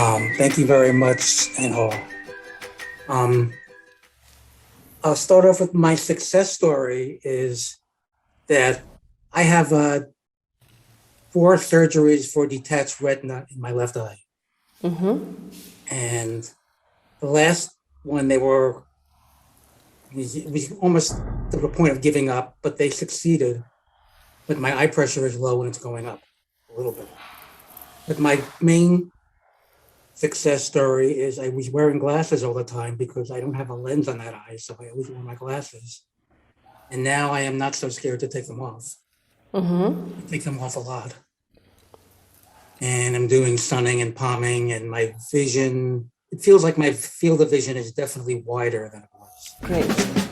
Thank you very much, Ainhoa. Um, I'll start off with my success story is that I have 4 surgeries for detached retina in my left eye. And the last one, we almost to the point of giving up, but they succeeded. But my eye pressure is low and it's going up a little bit. But my main success story is I was wearing glasses all the time because I don't have a lens on that eye, so I always wear my glasses. And now I am not so scared to take them off. I take them off a lot. And I'm doing sunning and palming, and my vision, it feels like my field of vision is definitely wider than it was. Great.